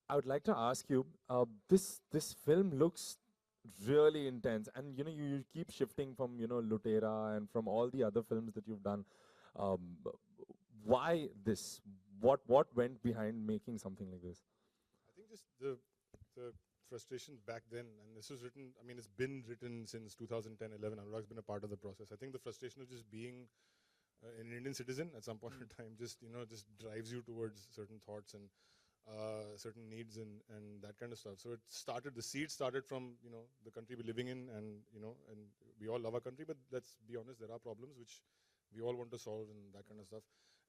I would like to ask you, this film looks really intense, and you keep shifting from Lutera and from all the other films that you've done. Why this? What went behind making something like this? I think just the frustrations back then, and this was written. I mean, it's been written since 2010-11. Anurag's been a part of the process. I think the frustration of just being an Indian citizen at some point in time just drives you towards certain thoughts and certain needs and that kind of stuff. So the seed started from the country we're living in, and and we all love our country, but let's be honest, there are problems which we all want to solve and that kind of stuff.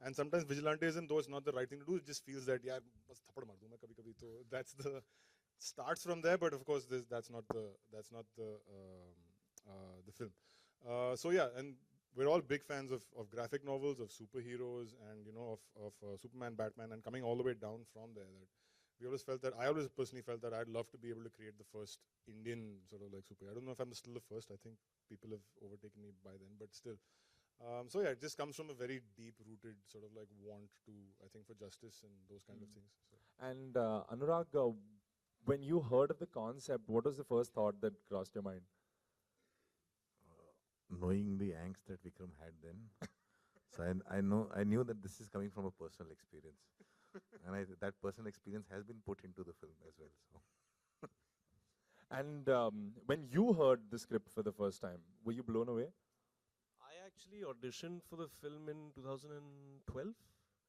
And sometimes vigilantism, though it's not the right thing to do, it just feels that bas thapad maar dunga kabhi kabhi. So that's starts from there, but of course that's not the film. So yeah, and we're all big fans of graphic novels, of superheroes, and of Superman, Batman, and coming all the way down from there. That we always felt that I always personally felt that I'd love to be able to create the first Indian sort of like superhero. I don't know if I'm still the first. I think people have overtaken me by then, but still. So yeah, it just comes from a very deep-rooted sort of like want to, I think, for justice and those kind of things. So. And Anurag, when you heard of the concept, what was the first thought that crossed your mind? Knowing the angst that Vikram had then, so I knew that this is coming from a personal experience, and that personal experience has been put into the film as well. So. And when you heard the script for the first time, were you blown away? I actually auditioned for the film in 2012.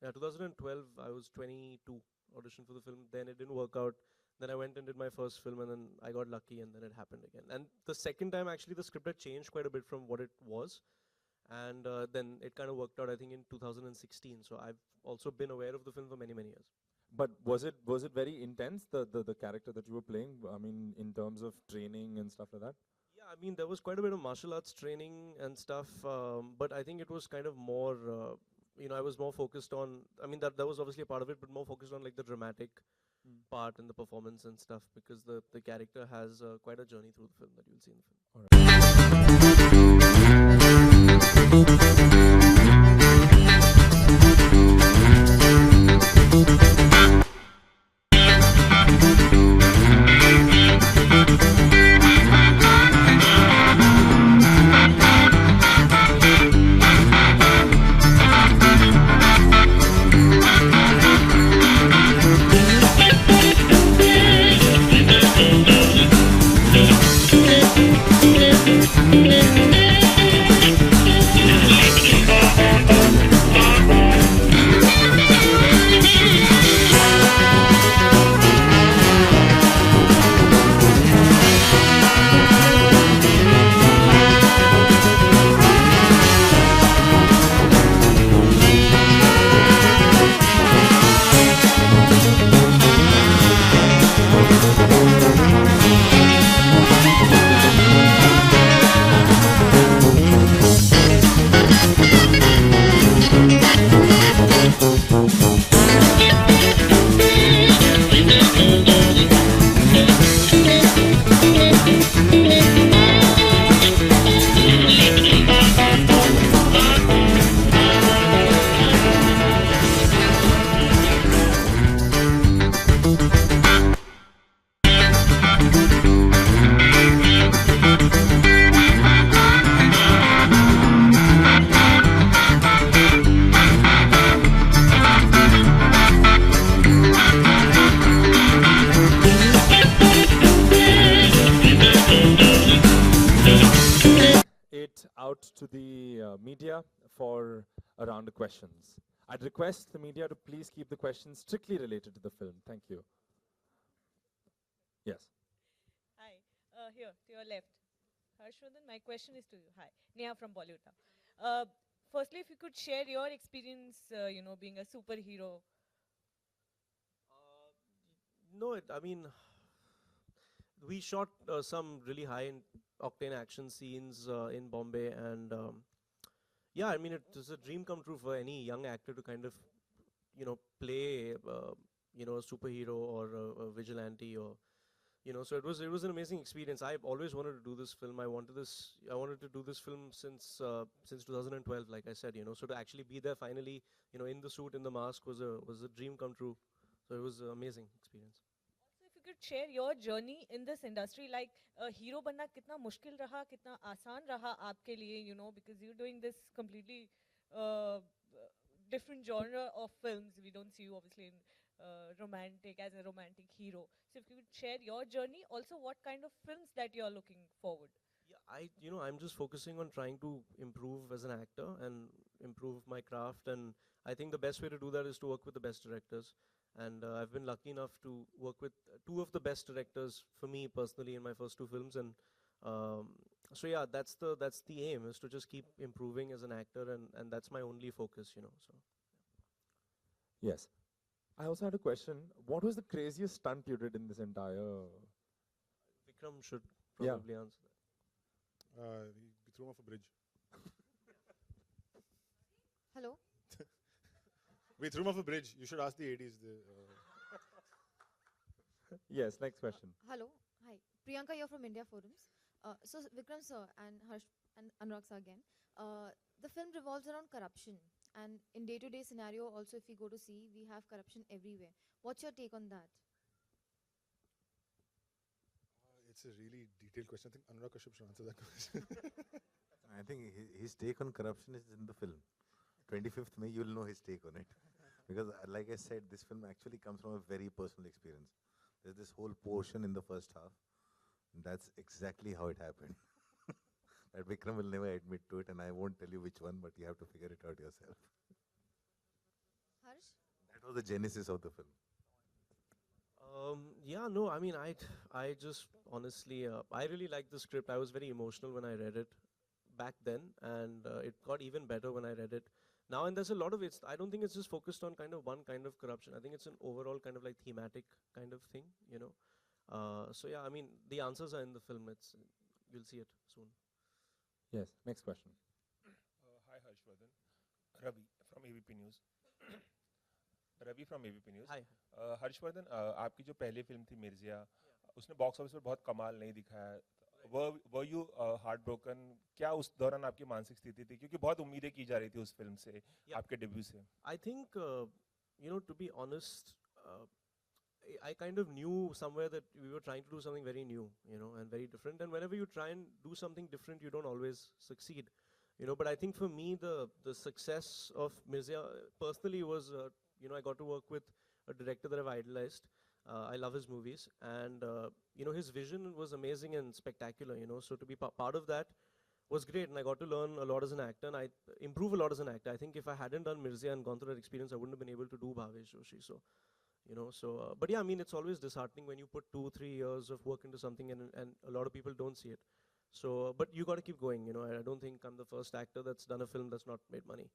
Yeah, 2012. I was 22. Auditioned for the film. Then it didn't work out. Then I went and did my first film, and then I got lucky, and then it happened again. And the second time, actually, the script had changed quite a bit from what it was. And then it kind of worked out, I think, in 2016. So I've also been aware of the film for many, many years. But was it very intense, the character that you were playing? I mean, in terms of training and stuff like that? Yeah, I mean, there was quite a bit of martial arts training and stuff. But I think it was kind of more, I was more focused on, I mean, that was obviously a part of it, but more focused on like the dramatic part and the performance and stuff, because the character has quite a journey through the film that you'll see in the film. out to the media for a round of questions. I'd request the media to please keep the questions strictly related to the film. Thank you. Yes. Hi, here to your left. Harshvardhan, my question is to you. Hi, Neha from Bollywood now. Firstly, if you could share your experience, being a superhero. No, I mean, we shot some really high octane action scenes in Bombay, and yeah, I mean, it was a dream come true for any young actor to kind of, play, a superhero or a vigilante, or so it was an amazing experience. I've always wanted to do this film. I wanted to do this film since 2012, like I said, so to actually be there finally, in the suit, in the mask, was a dream come true. So it was an amazing experience. Also, if you could share your journey in this industry, like hero banna kitna mushkil raha, kitna aasan raha aapke liye, because you're doing this completely different genre of films. We don't see you obviously in romantic as a romantic hero. So if you could share your journey, also what kind of films that you're looking forward. Yeah, I'm just focusing on trying to improve as an actor and improve my craft, and I think the best way to do that is to work with the best directors. And I've been lucky enough to work with two of the best directors for me personally in my first two films, and so yeah, that's the aim, is to just keep improving as an actor, and that's my only focus, So Yes. I also had a question. What was the craziest stunt you did in this entire? Vikram should Yeah. probably answer that. We threw him off a bridge. Hello. We threw him off a bridge. You should ask the 80s. Yes, next question. Hello. Hi. Priyanka here from India Forums. So Vikram sir and Harsh and Anurag sir again. The film revolves around corruption, and in day-to-day scenario also, if we go to see, we have corruption everywhere. What's your take on that? It's a really detailed question. I think Anurag Kashyap should answer that question. I think his take on corruption is in the film. 25th May, you'll know his take on it. Because like I said, this film actually comes from a very personal experience. There's this whole portion in the first half. That's exactly how it happened. That Vikram will never admit to it, and I won't tell you which one, but you have to figure it out yourself. Harsh? That was the genesis of the film. Yeah, no, I mean, I just honestly, I really liked the script. I was very emotional when I read it back then, and it got even better when I read it now. And there's a lot of it. I don't think it's just focused on kind of one kind of corruption. I think it's an overall kind of like thematic kind of thing, So yeah, I mean, the answers are in the film. You'll see it soon. Yes, next question. Hi Harshvardhan. Ravi from ABP News. Ravi from ABP News. Hi. Harshvardhan आपकी जो पहली film थी मिर्जिया उसने box office पर बहुत कमाल नहीं दिखाया. Were you heartbroken? क्या उस दौरान आपकी मानसिक स्थिति थी, क्योंकि बहुत उम्मीदें की जा रही थी उस फिल्म से, आपके डेब्यू से. I think to be honest, I kind of knew somewhere that we were trying to do something very new, and very different. And whenever you try and do something different, you don't always succeed, But I think for me, the success of Mirzia personally was, I got to work with a director that I've idolized. I love his movies, and his vision was amazing and spectacular. So to be part of that was great, and I got to learn a lot as an actor, and I improve a lot as an actor. I think if I hadn't done Mirzia and gone through that experience, I wouldn't have been able to do Bhavesh, Joshi. So. But yeah, I mean, it's always disheartening when you put 2-3 years of work into something and a lot of people don't see it. So, but you got to keep going, I don't think I'm the first actor that's done a film that's not made money.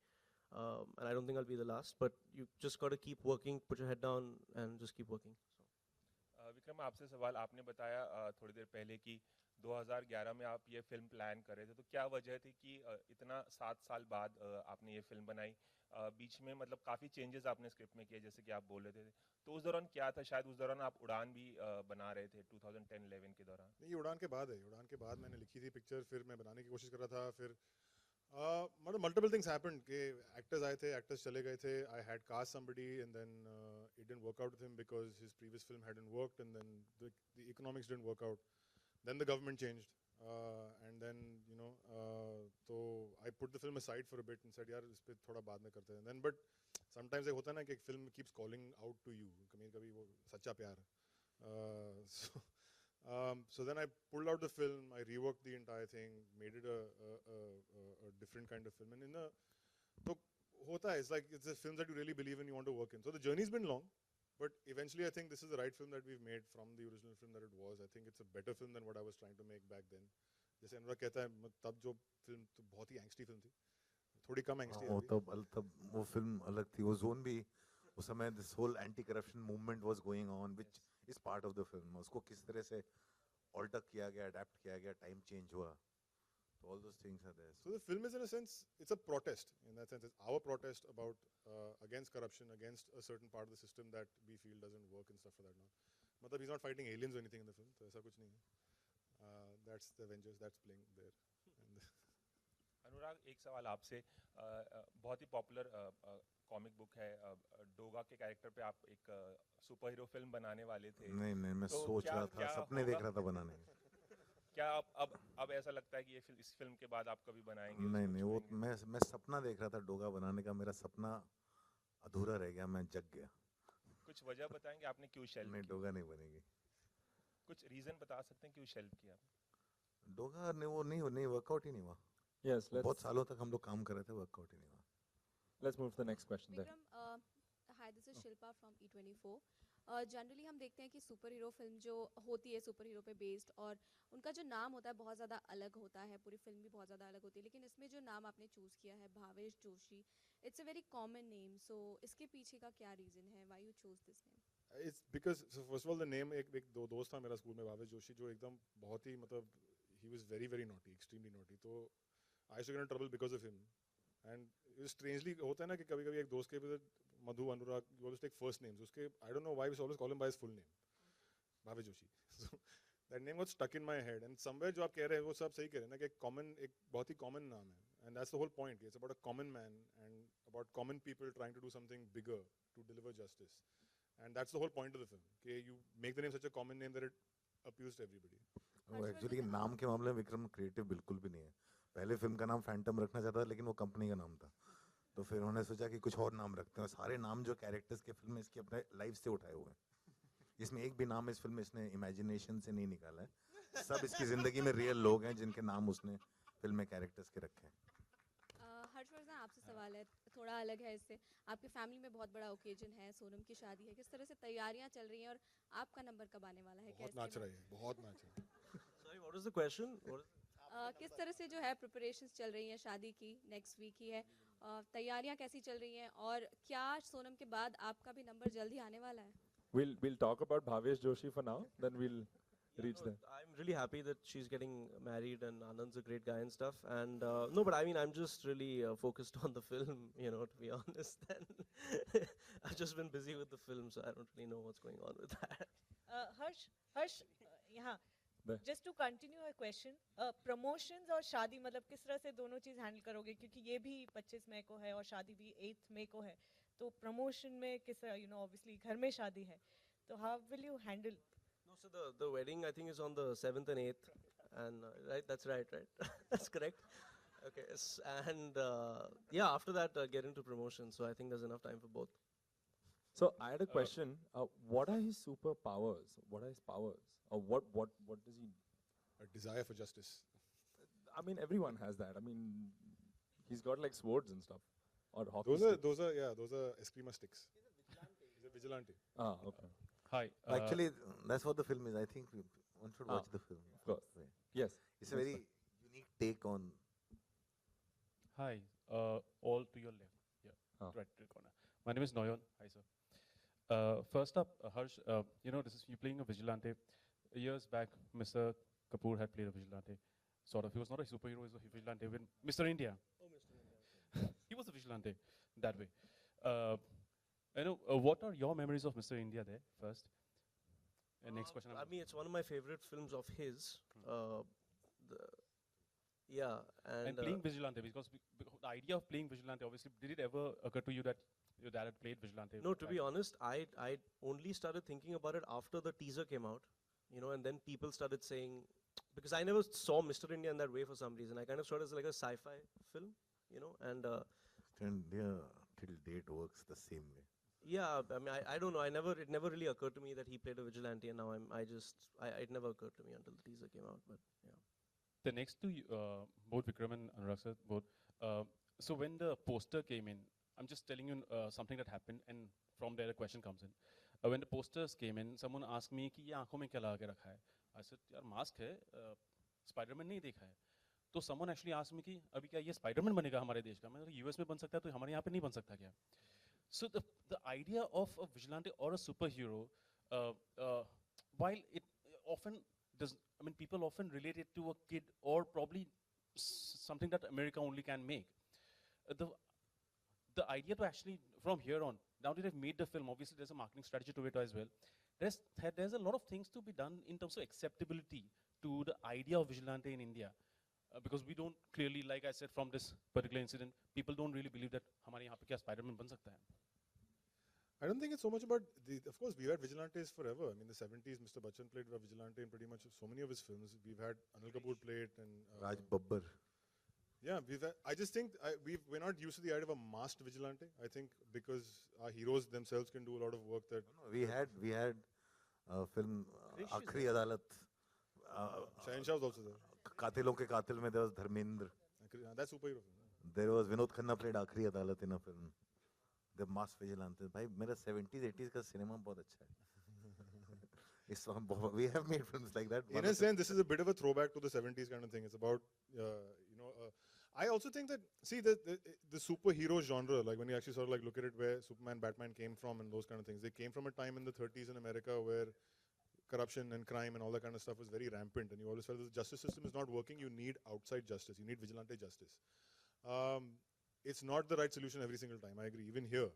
And I don't think I'll be the last, but you just got to keep working, put your head down and just keep working. Vikram, आपसे सवाल, आपने बताया थोड़ी देर पहले कि 2011 में आप ये फिल्म प्लान कर रहे थे, तो क्या वजह थी कि इतना 7 साल बाद आपने ये फिल्म बनाई? बीच में मतलब काफ़ी चेंजेस आपने स्क्रिप्ट में किए, जैसे कि आप बोल रहे थे, तो उस दौरान क्या था? शायद उस दौरान आप उड़ान भी बना रहे थे 2010-11 के दौरान. नहीं, उड़ान के बाद है. उड़ान के बाद मैंने लिखी थी पिक्चर, फिर मैं बनाने की कोशिश कर रहा था. फिर मतलब मल्टीपल थिंग्स हैपेंड कि एक्टर्स आए थे, एक्टर्स चले गए थे. I had cast somebody and then it didn't work out with him because his previous film hadn't worked and then the economics didn't work out. Then the government changed and then so I put the film aside for a bit and said यार इस पे थोड़ा बाद में करते हैं. Then but sometimes एक होता है ना कि एक film keeps calling out to you, कभी कभी वो सच्चा प्यार. So then I pulled out the film, I reworked the entire thing, made it a different kind of film. And in the book, it's like it's a film that you really believe in, you want to work in. So the journey's been long, but eventually I think this is the right film that we've made from the original film that it was. I think it's a better film than what I was trying to make back then. जैसे अनुराग कहता है तब जो film तो बहुत ही एंग्स्टी film थी, थोड़ी कम एंग्स्टी है तब वो फिल्म अलग थी, वो जोन भी उस समय this whole anti-corruption movement was going on, which is part of the film. उसको किस तरह से alter किया गया, adapt किया गया, time change हुआ, so all those things are there. So the film is in a sense, it's a protest. In that sense, it's our protest about against corruption, against a certain part of the system that we feel doesn't work and stuff for that now. मतलब he's not fighting aliens or anything in the film, तो ऐसा कुछ नहीं है. That's the Avengers that's playing there. अनुराग, एक सवाल आपसे, बहुत ही पॉपुलर कॉमिक बुक है डोगा के कैरेक्टर पे, आप एक सुपर हीरो फिल्म बनाने वाले थे. नहीं मैं तो सोच रहा था, सपने देख रहा था बनाने के. क्या आप अब ऐसा लगता है कि ये फिल्म, इस फिल्म के बाद आप कभी बनाएंगे? नहीं वो मैं सपना देख रहा था डोगा बनाने का, मेरा सपना अधूरा रह गया, मैं जग गया. कुछ वजह बताएंगे आपने क्यों शेल्फ नहीं, डोगा नहीं बनेगी. कुछ रीजन बता सकते हैं क्यों शेल्फ किया? डोगा ने वो नहीं वर्कआउट ही नहीं हुआ. Yes, बहुत सालों तक हम लोग काम कर रहे थे, वर्कआउट ही नहीं हुआ. let's move to the next question there. Vikram, hi, this is Shilpa from E24. Generally हम देखते हैं कि सुपर हीरो फिल्म जो होती है सुपर हीरो पे बेस्ड, और उनका जो नाम होता है बहुत ज़्यादा अलग होता है, पूरी फिल्म भी बहुत ज़्यादा अलग होती है. लेकिन इसमें जो नाम आपने चूज़ किया है Bhavesh Joshi, it's a very common name. So इसके पीछे का क्या रीज़न है, why you choose this name? It's because, so first of all, the name, एक दोस्त था मेरा स्कूल में, भावेश जोशी, जो एकदम बहुत ही मतलब he was very very naughty, extremely naughty. तो I used to get in trouble because of him. And it was strangely होता है ना कि कभी-कभी एक दोस्त के मधु, अनुराग, you always take first names. उसके I don't know why we always call him by his full name, Bhavesh Joshi. So that name got stuck in my head. And somewhere जो आप कह रहे हैं वो सब सही कह रहे हैं ना कि एक बहुत ही common नाम है. And that's the whole point. It's about a common man and about common people trying to do something bigger to deliver justice. And that's the whole point of the film. कि you make the name such a common name that it appeals to everybody. वो actually नाम के मामले में Vikram creative बिल्कुल भी नहीं है. पहले फिल्म का नाम फैंटम रखना चाहता था, लेकिन वो कंपनी का नाम था, तो फिर उन्होंने सोचा कि कुछ और नाम रखते हैं. सारे नाम जो कैरेक्टर्स के फिल्म में इसके अपने लाइफ से उठाए हुए हैं. इसमें एक भी नाम इस फिल्म में इसने इमेजिनेशन से नहीं निकाला है. सब इसकी जिंदगी में रियल लोग हैं जिनके नाम उसने फिल्म में कैरेक्टर्स के रखे हैं. हर्षवर्धन, आपसे सवाल है, थोड़ा अलग है इससे. आपके फैमिली में बहुत बड़ा ओकेजन है, सोनम की शादी है, किस तरह से तैयारियां चल रही हैं और आपका नंबर कब आने वाला है? बहुत नाच रही है, बहुत नाच रही है. Sorry, what is the question? किस तरह से जो है प्रिपरेशंस चल रही हैं शादी की? नेक्स्ट वीक ही है. तैयारियां कैसी चल रही हैं और क्या सोनम के बाद आपका भी नंबर जल्दी आने वाला है? We'll talk about Bhavesh Joshi for now, then we'll reach there. I'm really happy that she's getting married and Anand's a great guy and stuff. And no, but I mean, I'm just really focused on the film, you know, to be honest. Then I've just been busy with the film, so I don't really know what's going on with that. Harsh, यहाँ just to continue a question, promotions और शादी मतलब किस तरह से दोनों चीज handle करोगे, क्योंकि ये भी 25 मई को है और शादी भी 8 मई को है, तो प्रमोशन में किस तरह, you know, obviously घर में शादी है, तो how will you handle? No, so the wedding I think is on the 7th and 8th, and right, that's right, that's correct. Okay, and yeah, after that get into promotion, so I think there's enough time for both. So I had a question. What are his superpowers? What are his powers? Or what does he? A desire for justice. I mean, everyone has that. I mean, he's got like swords and stuff, or hockey sticks. Those are Eskrima sticks. He's a vigilante. Ah, okay. Hi. Actually, that's what the film is. I think one should watch the film. Of course. Yes. It's a very unique take on. Hi. All to your left. Yeah. Right corner. My name is Noyon. Hi, sir. First up, Harsh, you know, you're playing a vigilante. Years back, Mr. Kapoor had played a vigilante. Sort of. He was not a superhero, he was a vigilante. When Mr. India. Oh, Mr. India. He was a vigilante that way. I know, what are your memories of Mr. India there, first? And next question. I mean, it's one of my favorite films of his. And playing vigilante, because the idea of playing vigilante, obviously, did it ever occur to you that your dad had played vigilante? No, to be honest, I only started thinking about it after the teaser came out, you know, and then people started saying, because I never saw Mr. India in that way for some reason. I kind of saw it as like a sci-fi film, you know, and India till date works the same way. Yeah, I mean, I don't know. It never really occurred to me that he played a vigilante, and now it never occurred to me until the teaser came out. But yeah. The next two, both Vikram and Anurag sir, both. So when the poster came in, I'm just telling you something that happened, and from there the question comes in. When the posters came in, someone asked me कि ये आँखों में क्या लगा के रखा है? I said, यार mask है, Spider-Man नहीं देखा है. तो someone actually asked me कि अभी क्या ये Spider-Man बनेगा हमारे देश का? मैंने कहा US में बन सकता है तो हमारे यहाँ पे नहीं बन सकता क्या? So the idea of a vigilante or a superhero, while it often does, I mean, people often relate it to a kid or probably something that America only can make. The idea to actually, from here on, now that they've made the film, obviously there's a marketing strategy to it as well. There's a lot of things to be done in terms of acceptability to the idea of vigilante in India. Because we don't clearly, like I said, from this particular incident, people don't really believe that हमारे यहाँ पे क्या Spider-Man बन सकता है. I don't think it's so much about of course, we've had vigilantes forever. I mean, the 70s, Mr. Bachchan played a vigilante in pretty much so many of his films. We've had Anil Kapoor play it, and Raj Babbar. Yeah, I just think we're not used to the idea of a masked vigilante. I think because our heroes themselves can do a lot of work that. No, we had a film Aakhri Adalat. Shahenshah was also there. Katilon ke Katil mein there was Dharmendra. That's superhero film. There was Vinod Khanna played Aakhri Adalat in a film. The masked vigilante. भाई मेरा 70s 80s का cinema बहुत अच्छा है. We have made films like that. In a sense, this is a bit of a throwback to the 70s kind of thing. It's about I also think that the superhero genre, like when you actually sort of like look at it, where Superman, Batman came from, and those kind of things, they came from a time in the 30s in America where corruption and crime and all that kind of stuff was very rampant, and you always felt that the justice system is not working. You need outside justice. You need vigilante justice. It's not the right solution every single time. I agree, even here.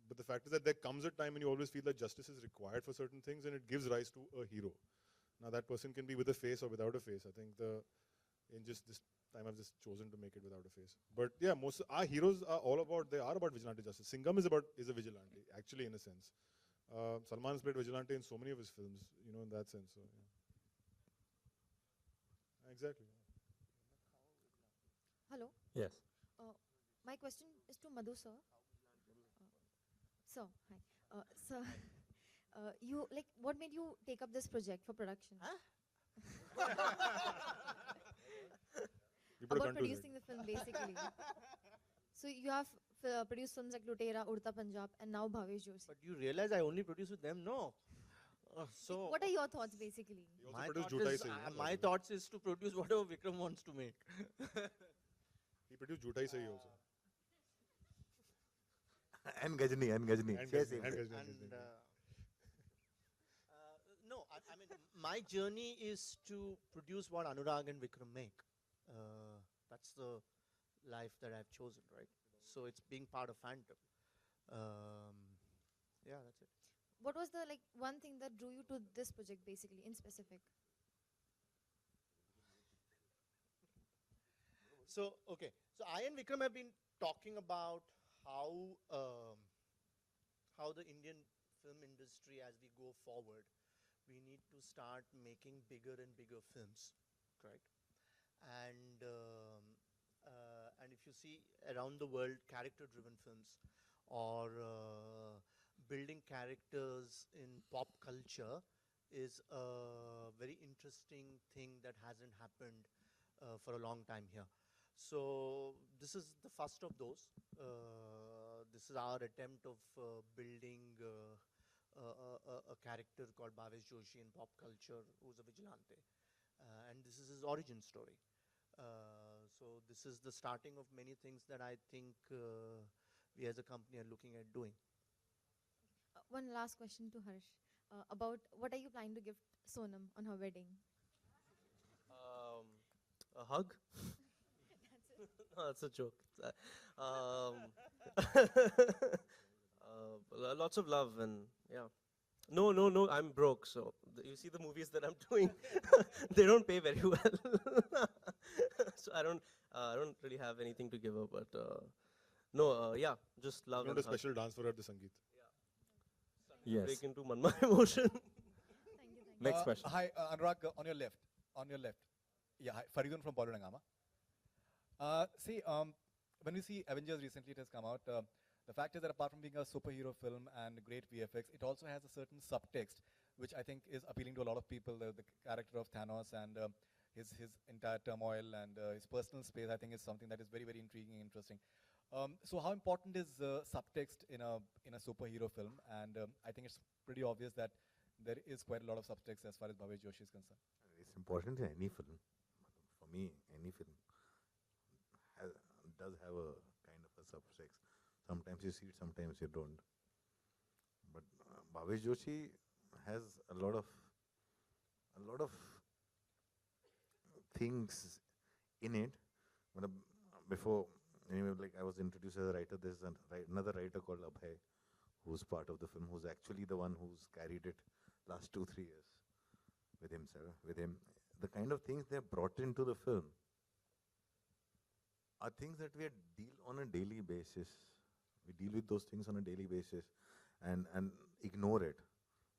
But the fact is that there comes a time when you always feel that justice is required for certain things, and it gives rise to a hero. Now that person can be with a face or without a face. I think in just this time I've just chosen to make it without a face. But yeah, most our heroes are about vigilante justice. Singham is a vigilante, actually, in a sense. Salman's played vigilante in so many of his films, in that sense. So, yeah. Exactly. Hello. Yes. My question is to Madhu sir. Sir, hi. Sir, you what made you take up this project for production? Huh? About producing the film, basically. So you have produced films like Lutera, Udta Punjab, and now Bhavesh Joshi. But you realize I only produce with them? No. So what are your thoughts, basically? My thoughts is to produce whatever Vikram wants to make. He produced Jhutai Sahi also. And Gajni. No, I mean, my journey is to produce what Anurag and Vikram make. That's the life that I've chosen, right? So it's being part of Phantom. Yeah, that's it. What was the one thing that drew you to this project, basically, in specific? So I and Vikram have been talking about how the Indian film industry, as we go forward, we need to start making bigger and bigger films, correct? And if you see around the world, character-driven films or building characters in pop culture is a very interesting thing that hasn't happened for a long time here. So this is the first of those. This is our attempt of building a character called Bhavesh Joshi in pop culture, who's a vigilante. And this is his origin story. So this is the starting of many things that I think we as a company are looking at doing. One last question to Harsh. About what are you planning to give Sonam on her wedding? A hug? No, that's a joke. Lots of love and yeah. No, I'm broke, so you see the movies that I'm doing, they don't pay very well. So I don't really have anything to give her, but yeah, just love. Not a special dance for her at the Sangeet. Yeah. Yes. Break into Manma emotion. Thank you. Next question. Hi, Anurag, on your left. Yeah, hi, Faridun from Bollywood. See, when we see Avengers recently, it has come out. The fact is that apart from being a superhero film and great VFX, it also has a certain subtext, which I think is appealing to a lot of people. The character of Thanos and his entire turmoil and his personal space, I think, is something that is very, very intriguing and interesting. So how important is subtext in a superhero film? And I think it's pretty obvious that there is quite a lot of subtext as far as Bhavesh Joshi is concerned. It's important in any film. For me, any film does have a kind of a subtext. Sometimes you see it, sometimes you don't. But Bhavesh Joshi has a lot of things in it. Before, anyway, like I was introduced as a writer, there's another writer called Abhay, who's part of the film, who's actually the one who's carried it last 2-3 years with him. The kind of things they have brought into the film are things that we deal on a daily basis. We deal with those things on a daily basis and ignore it.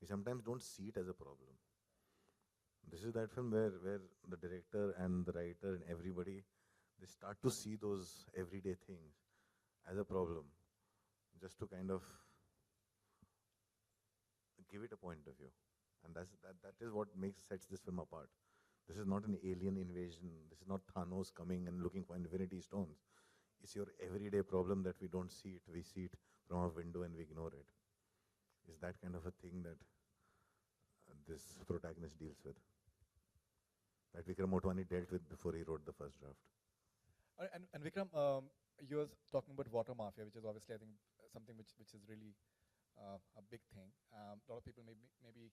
We sometimes don't see it as a problem. This is that film where the director and the writer and everybody, they start to see those everyday things as a problem, just to kind of give it a point of view. And that is what sets this film apart. This is not an alien invasion. This is not Thanos coming and looking for Infinity Stones. It's your everyday problem that we don't see it. We see it from a window and we ignore it. It's that kind of a thing that this protagonist deals with, that Vikramaditya dealt with before he wrote the first draft. And Vikram, you were talking about water mafia, which is obviously, I think, something which is really a big thing. A lot of people maybe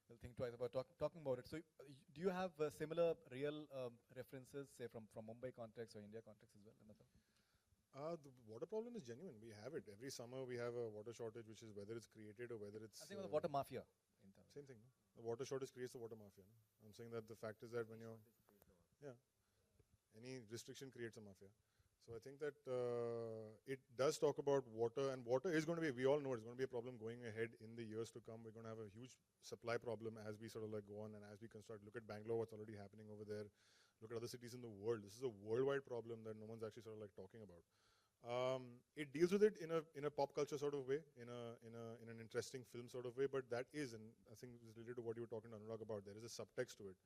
will think twice about talking about it. So do you have similar real references, say, from Mumbai context or India context as well in the film? The water problem is genuine. We have it. Every summer we have a water shortage, which is whether it's created or whether it's... I think of the water mafia. Same thing. No? The water shortage creates the water mafia. No? I'm saying that the fact is that when you're... Yeah. Any restriction creates a mafia. So I think that it does talk about water, and water is going to be, we all know it's going to be a problem going ahead in the years to come. We're going to have a huge supply problem as we sort of like go on and as we construct. Look at Bangalore, what's already happening over there. Look at other cities in the world. This is a worldwide problem that no one's actually sort of like talking about. It deals with it in a pop culture sort of way, in an interesting film sort of way, but that is, and I think it's related to what you were talking to Anurag about, there is a subtext to it,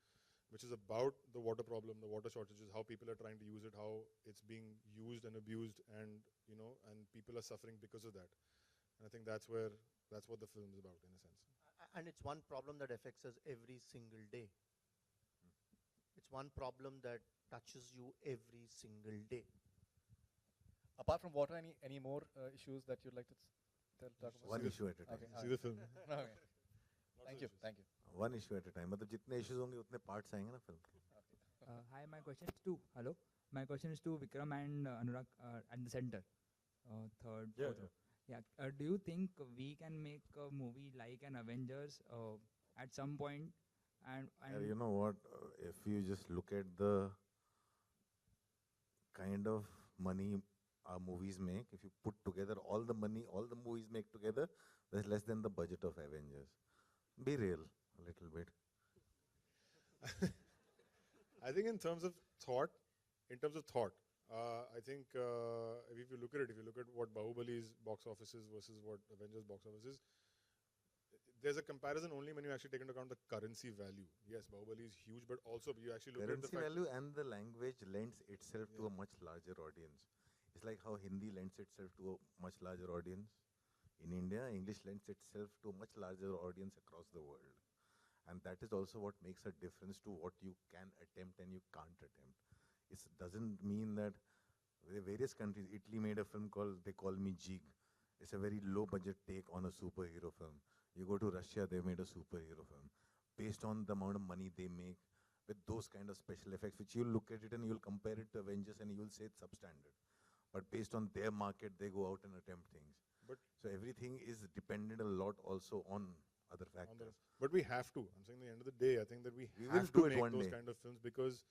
which is about the water problem, the water shortages, how people are trying to use it, how it's being used and abused, and and people are suffering because of that. And I think that's what the film is about, in a sense. And it's one problem that affects us every single day. It's one problem that touches you every single day. Apart from water, any more issues that you'd like to talk about? One issue at a time. See the film. Okay. Thank you. One issue at a time. मतलब जितने issues होंगे उतने parts आएंगे ना film के. Hi, my question is to My question is to Vikram and Anurag at the center. Third. Yeah. Do you think we can make a movie like an Avengers at some point? And you know what? If you just look at the kind of money our movies make, if you put together all the money all the movies make together, there's less than the budget of Avengers. Be real a little bit. I think in terms of thought, I think if you look at what Bahubali's box office is versus what Avengers box office is, there's a comparison only when you actually take into account the currency value. Yes, Bahubali is huge, but also you actually look at the currency value and the language lends itself to a much larger audience. It's like how Hindi lends itself to a much larger audience. In India, English lends itself to a much larger audience across the world. And that is also what makes a difference to what you can attempt and you can't attempt. It doesn't mean that various countries, Italy made a film called They Call Me Jig. It's a very low budget take on a superhero film. You go to Russia, they made a superhero film. Based on the amount of money they make with those kind of special effects, which you'll look at it and you'll compare it to Avengers and you'll say it's substandard. But based on their market, they go out and attempt things. So everything is dependent a lot also on other factors. But we have to. I'm saying at the end of the day, I think that we will have do to it make one those day. kind of films because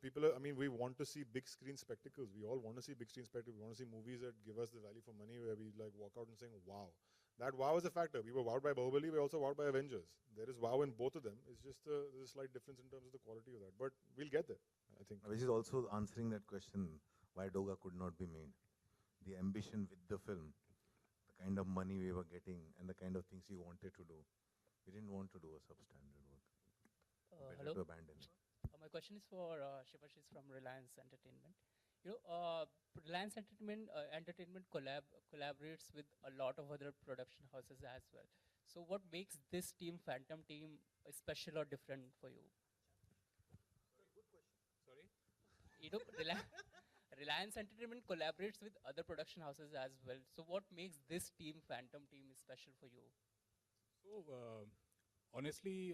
people are, we want to see big screen spectacles. We all want to see big screen spectacles. We want to see movies that give us the value for money where we like walk out and saying, wow. That wow is a factor. We were wowed by Bahubali, we were also wowed by Avengers. There is wow in both of them. It's just there's a slight difference in terms of the quality of that. But we'll get there, I think. Which is also answering that question, why Doga could not be made. the ambition with the film, the kind of money we were getting, and the kind of things we wanted to do. We didn't want to do a substandard work. Better Hello. to abandon. My question is for Shivashish from Reliance Entertainment. You know, Reliance Entertainment collaborates with a lot of other production houses as well. So what makes this team, Phantom team, special or different for you? Sorry? You know, Reliance Entertainment collaborates with other production houses as well. So what makes this team, Phantom team, special for you? So, honestly,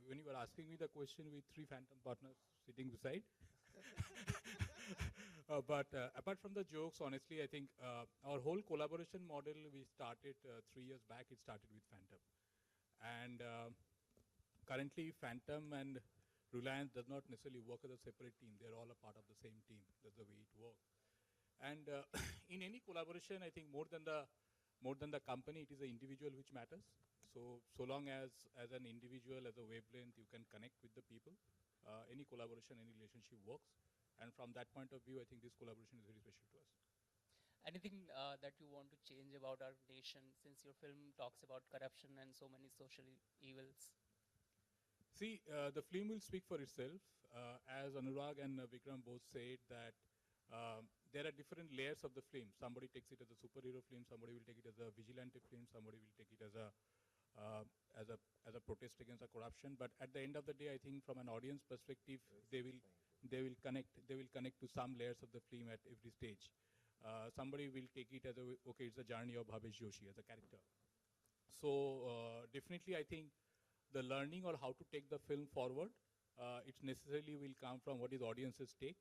when you were asking me the question with 3 Phantom partners sitting beside, but apart from the jokes, honestly, I think our whole collaboration model we started 3 years back. It started with Phantom, and currently Phantom and Reliance does not necessarily work as a separate team. They're all a part of the same team. That's the way it works. And in any collaboration, I think more than the company, it is the individual which matters. So long as an individual, as a wavelength, you can connect with the people, any collaboration, any relationship works. And from that point of view, I think this collaboration is very special to us. Anything that you want to change about our nation, since your film talks about corruption and so many social evils? See, the film will speak for itself. As Anurag and Vikram both said that there are different layers of the film. Somebody takes it as a superhero film, somebody will take it as a vigilante film, somebody will take it as a protest against the corruption. But at the end of the day, I think from an audience perspective, they will connect to some layers of the film at every stage. Somebody will take it as okay, it's a journey of Bhavesh Joshi as a character. So definitely, I think the learning or how to take the film forward, it necessarily will come from what is audience's take.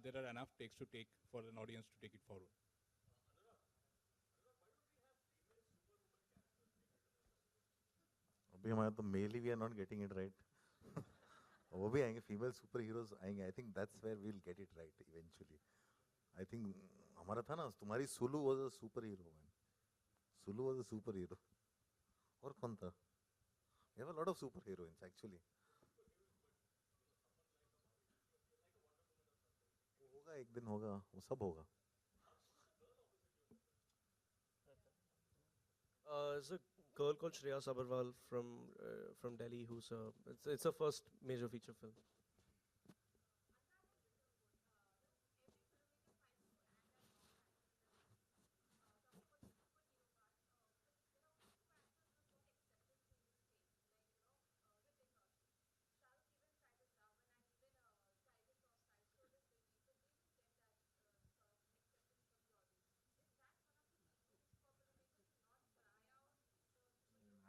There are enough takes to take for an audience to take it forward. अभी हमारा तो मेल ही we are not getting it right. वो भी आएंगे, female superheroes आएंगे. I think that's where we'll get it right eventually. I think हमारा था ना, तुम्हारी Sulu was a superhero man. Sulu was a superhero. और कौन था? We have a lot of superheroines actually. होगा एक दिन होगा, वो सब होगा. There's a girl called Shreya Sabarwal from Delhi who's it's her first major feature film.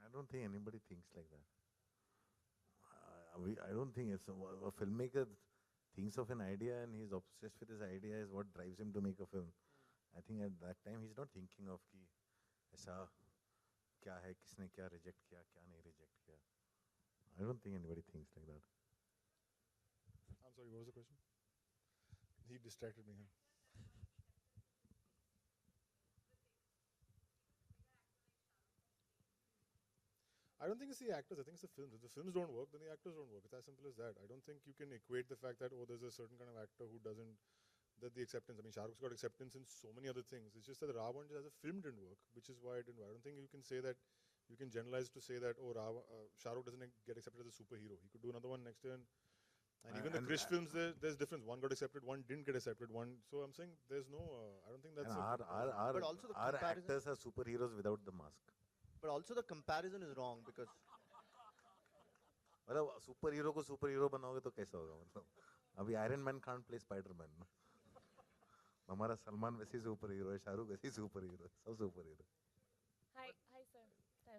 I don't think anybody thinks like that. I don't think it's a filmmaker thinks of an idea and he's obsessed with his idea is what drives him to make a film. I think at that time he's not thinking of कि ऐसा क्या है, किसने क्या reject किया, क्या नहीं reject किया. I don't think anybody thinks like that. I'm sorry, what was the question? He distracted me. Huh? I don't think it's the actors, I think it's the films. If the films don't work, then the actors don't work. It's as simple as that. I don't think you can equate the fact that, oh, there's a certain kind of actor who doesn't, that the acceptance, I mean, Shah Rukh's got acceptance in so many other things. It's just that Ravan as a film didn't work, which is why it didn't work. I don't think you can say that, you can generalize to say that, oh, Shah Rukh doesn't get accepted as a superhero. He could do another one next year. And even the Krish films, there's difference. One got accepted, one didn't get accepted. So I'm saying there's no, I don't think that's... But also our actors are superheroes without the mask. But also the comparison is wrong because मतलब superhero को superhero बनाओगे तो कैसा होगा, मतलब अभी iron man can't play Spiderman. हमारा सलमान वैसे ही सुपरहीरो है, शाहरुख वैसे ही सुपरहीरो है, सब superhero. Hi sir,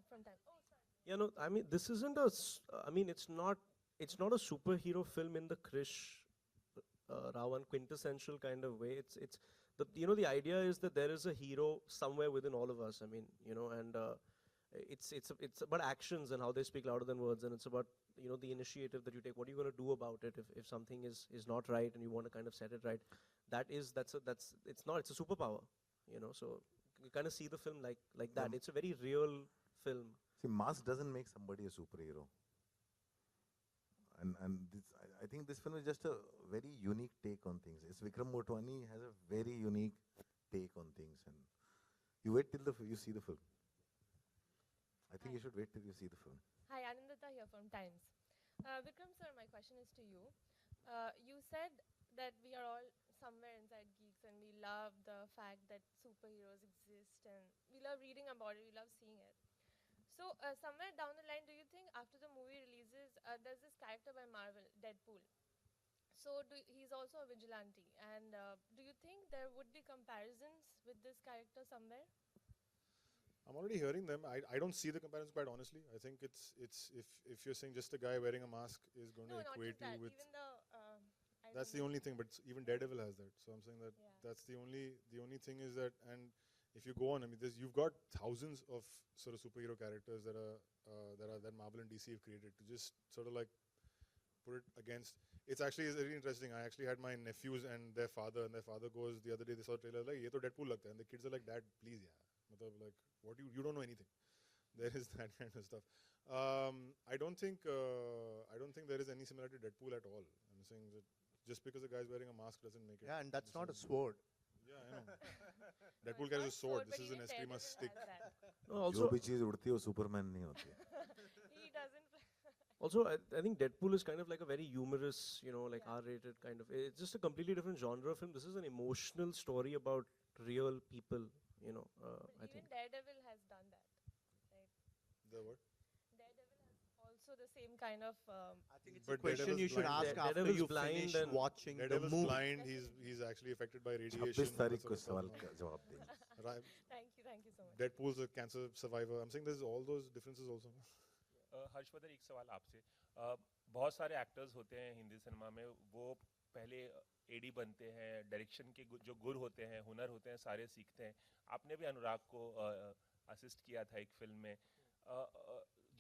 from time. Oh, sorry. Yeah, no, I mean this isn't I mean it's not a superhero film in the Krish Ravan quintessential kind of way. It's the idea is that there is a hero somewhere within all of us. I mean, and it's about actions and how they speak louder than words, and it's about the initiative that you take. What are you going to do about it if something is not right and you want to kind of set it right? It's a superpower, So you kind of see the film like that. It's a very real film. See, mask doesn't make somebody a superhero. And I think this film is just a very unique take on things. Vikram Motwani has a very unique take on things, and you wait till you see the film. I think you should wait till you see the film. Hi, Anandita here from Times. Vikram sir, my question is to you. You said that we are all somewhere inside geeks and we love the fact that superheroes exist and we love reading about it, we love seeing it. So somewhere down the line, do you think after the movie releases, there's this character by Marvel, Deadpool. So he's also a vigilante. And do you think there would be comparisons with this character somewhere? I'm already hearing them. I don't see the comparison quite honestly. I think it's if you're saying just a guy wearing a mask is going to equate you with. Even the, that's the only thing. But even Daredevil has that. So I'm saying that that's the only thing is that, and if you go on, I mean, you've got thousands of sort of superhero characters that Marvel and DC have created to just sort of like put it against. It's actually very interesting. I actually had my nephews and their father goes the other day. They saw a trailer like, "Ye to Deadpool lagta hai," and the kids are like, "Dad, please, yeah." Like, what you don't know anything. There is that kind of stuff. I don't think there is any similarity to Deadpool at all. I'm saying that just because a guy's wearing a mask doesn't make it. Yeah, and that's not a sword. Yeah, I know. Deadpool carries a sword. This is an Eskrima stick. जो भी चीज उड़ती है वो Superman नहीं होती है. He doesn't. Also, I think Deadpool is kind of like a very humorous, like R-rated kind of. It's just a completely different genre of film. This is an emotional story about real people. Even I think. Daredevil has done that, right? The what? Daredevil has also the same kind of. I think it's a question you should ask after you finish watching the movie. Daredevil's blind. He's actually affected by radiation. 26 तारीख को सवाल का जवाब देंगे. Thank you so much. Deadpool's a cancer survivor. I'm saying there's all those differences also. Harshvardhan, एक सवाल आपसे. बहुत सारे एक्टर्स होते हैं हिंदी सिनेमा में, वो पहले एडी बनते हैं, डायरेक्शन के जो गुर होते हैं, हुनर होते हैं, सारे सीखते हैं. आपने भी अनुराग को असिस्ट किया था एक फिल्म में.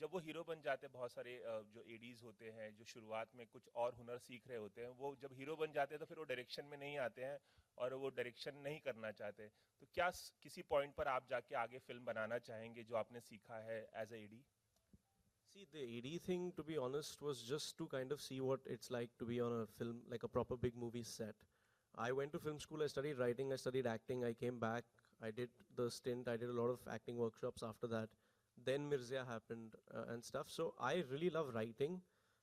जब वो हीरो बन जाते हैं, बहुत सारे जो एडीज होते हैं जो शुरुआत में कुछ और हुनर सीख रहे होते हैं, वो जब हीरो बन जाते हैं तो फिर वो डायरेक्शन में नहीं आते हैं और वो डायरेक्शन नहीं करना चाहते. तो क्या किसी पॉइंट पर आप जाके आगे फिल्म बनाना चाहेंगे जो आपने सीखा है as a AD? See, the AD thing, to be honest, was just to kind of see what it's like to be on a film, like a proper big movie set. I went to film school, I studied writing, I studied acting, I came back, I did the stint, I did a lot of acting workshops after that. Then Mirzya happened and stuff. So I really love writing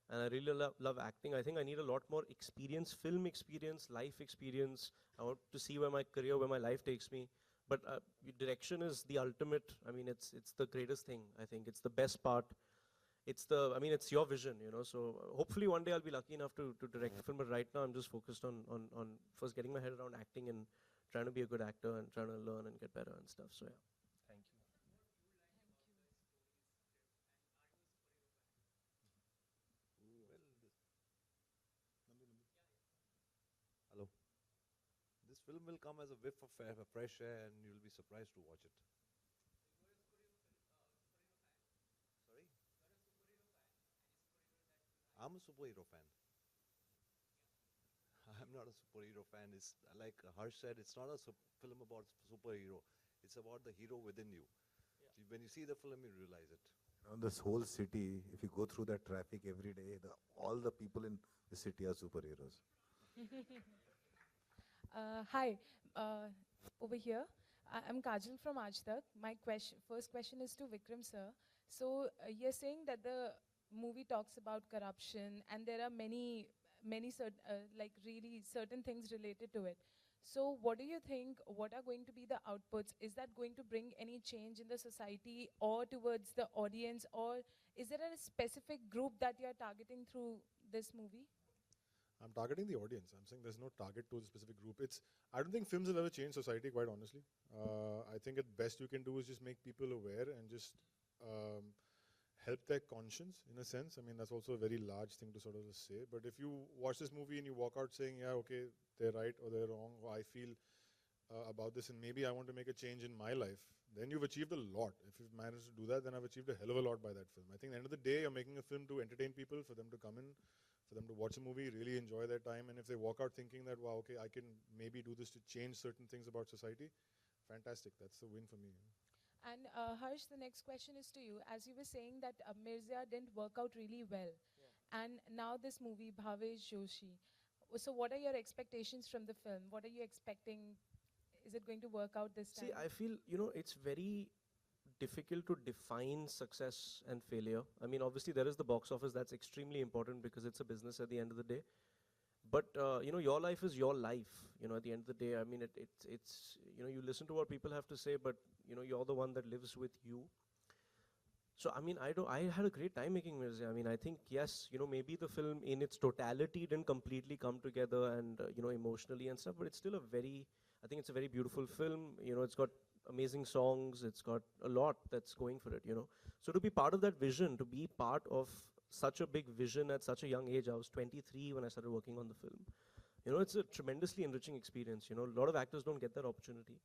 and I really love acting. I think I need a lot more experience, film experience, life experience. I want to see where my career, where my life takes me. But direction is the ultimate, I mean, it's the greatest thing, I think. It's the best part. It's your vision, so hopefully one day I'll be lucky enough to direct a film, but right now I'm just focused on first getting my head around acting and trying to be a good actor and trying to learn and get better and stuff, so yeah. Thank you. Hello. This film will come as a whiff of fresh air and you'll be surprised to watch it. I'm a superhero fan. I'm not a superhero fan. It's like Harsh said, it's not a film about superhero. It's about the hero within you. Yeah. When you see the film, you realize it. This whole city, if you go through that traffic every day, all the people in the city are superheroes. Hi, over here. I'm Kajal from Aaj Tak. My first question is to Vikram sir. So you're saying that the movie talks about corruption and there are many certain things related to it. So what do you think, what are going to be the outputs? Is that going to bring any change in the society or towards the audience, or is there a specific group that you're targeting through this movie? I'm targeting the audience. I'm saying there's no target to a specific group. I don't think films have ever changed society, quite honestly. I think at best you can do is just make people aware and just help their conscience, in a sense. I mean, that's also a very large thing to sort of say. But if you watch this movie and you walk out saying, yeah, okay, they're right or they're wrong, or I feel about this and maybe I want to make a change in my life, then you've achieved a lot. If you've managed to do that, then I've achieved a hell of a lot by that film. I think at the end of the day, you're making a film to entertain people, for them to come in, for them to watch a movie, really enjoy their time. And if they walk out thinking that, wow, okay, I can maybe do this to change certain things about society, fantastic. That's the win for me. And Harsh, the next question is to you. As you were saying that Mirzya didn't work out really well. Yeah. And now this movie, Bhavesh, Joshi. So what are your expectations from the film? What are you expecting? is it going to work out this time? See, I feel, it's very difficult to define success and failure. I mean, obviously there is the box office, that's extremely important because it's a business at the end of the day. But, your life is your life, at the end of the day. I mean, it's you listen to what people have to say, but, you're the one that lives with you. So, I mean, I had a great time making Mirza. I mean, I think, yes, maybe the film in its totality didn't completely come together and, emotionally and stuff, but it's still I think it's a very beautiful film. It's got amazing songs. It's got a lot that's going for it, So to be part of that vision, to be part of such a big vision at such a young age, I was 23 when I started working on the film. It's a tremendously enriching experience. A lot of actors don't get that opportunity.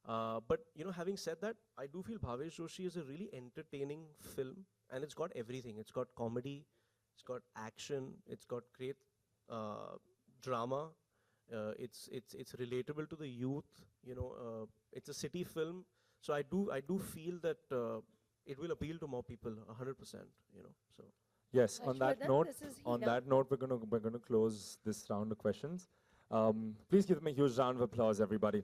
But having said that, I do feel Bhavesh Joshi is a really entertaining film, and it's got everything. It's got comedy, it's got action, it's got great drama. It's relatable to the youth. It's a city film, so I do feel that it will appeal to more people, 100%. So. Yes. On that note, we're gonna close this round of questions. Please give them a huge round of applause, everybody.